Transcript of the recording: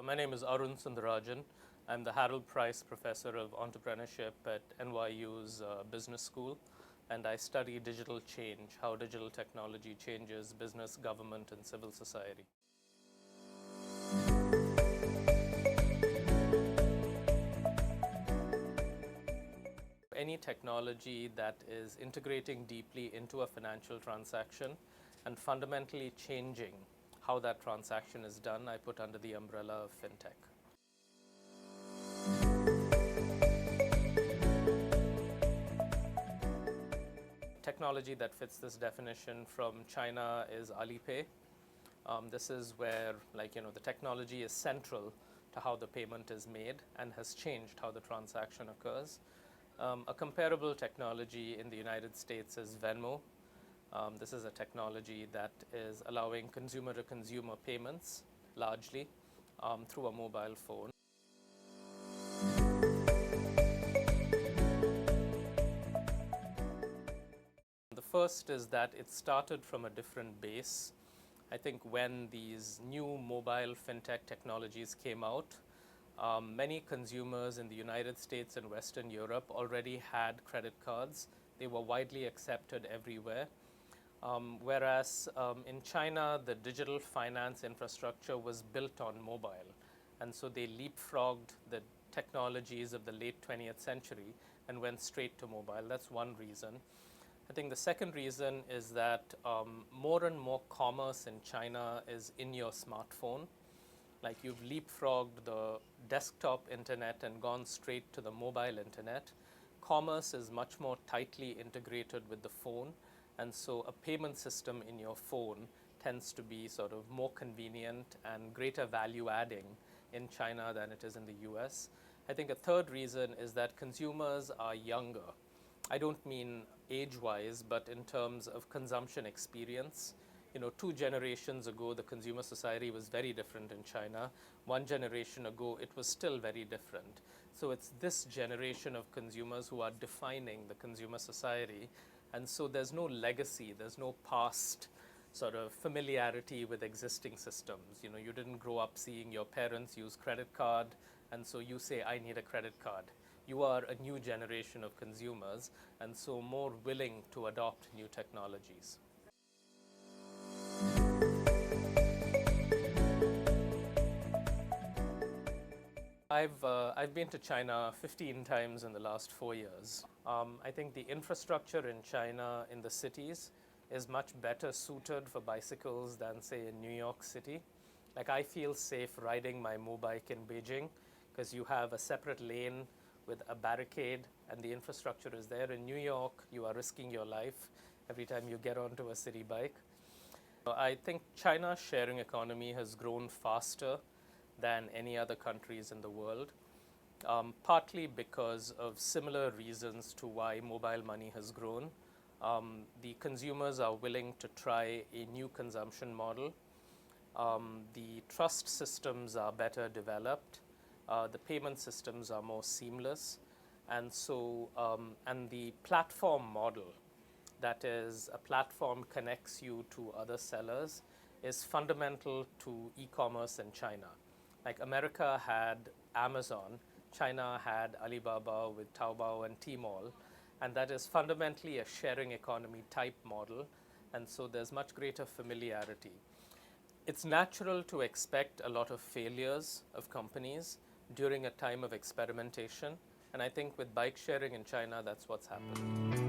My name is Arun Sundararajan. I'm the Harold Price Professor of Entrepreneurship at NYU's Business School, and I study digital change, how digital technology changes business, government, and civil society. Any technology that is integrating deeply into a financial transaction and fundamentally changing how that transaction is done, I put under the umbrella of FinTech. Technology that fits this definition from China is Alipay. This is where, the technology is central to how the payment is made and has changed how the transaction occurs. A comparable technology in the United States is Venmo. This is a technology that is allowing consumer-to-consumer payments, largely, through a mobile phone. The first is that it started from a different base. I think when these new mobile fintech technologies came out, many consumers in the United States and Western Europe already had credit cards. They were widely accepted everywhere. Whereas in China, the digital finance infrastructure was built on mobile. And so they leapfrogged the technologies of the late 20th century and went straight to mobile. That's one reason. I think the second reason is that more and more commerce in China is in your smartphone. Like, you've leapfrogged the desktop internet and gone straight to the mobile internet. Commerce is much more tightly integrated with the phone. And so a payment system in your phone tends to be sort of more convenient and greater value adding in China than it is in the US. I think a third reason is that consumers are younger. I don't mean age-wise, but in terms of consumption experience. 2 generations ago, the consumer society was very different in China. 1 generation ago, it was still very different. So it's this generation of consumers who are defining the consumer society. And so there's no legacy, there's no past sort of familiarity with existing systems. You didn't grow up seeing your parents use credit card, and so you say, I need a credit card. You are a new generation of consumers, and so more willing to adopt new technologies. I've been to China 15 times in the last 4 years. I think the infrastructure in China in the cities is much better suited for bicycles than, say, in New York City. Like, I feel safe riding my mobike in Beijing because you have a separate lane with a barricade and the infrastructure is there. In New York, you are risking your life every time you get onto a city bike. I think China's sharing economy has grown faster than any other countries in the world, partly because of similar reasons to why mobile money has grown. The consumers are willing to try a new consumption model. The trust systems are better developed. The payment systems are more seamless. And so, and the platform model, that is, a platform connects you to other sellers, is fundamental to e-commerce in China. Like, America had Amazon, China had Alibaba with Taobao and Tmall, and that is fundamentally a sharing economy type model, and so there's much greater familiarity. It's natural to expect a lot of failures of companies during a time of experimentation, and I think with bike sharing in China, that's what's happened.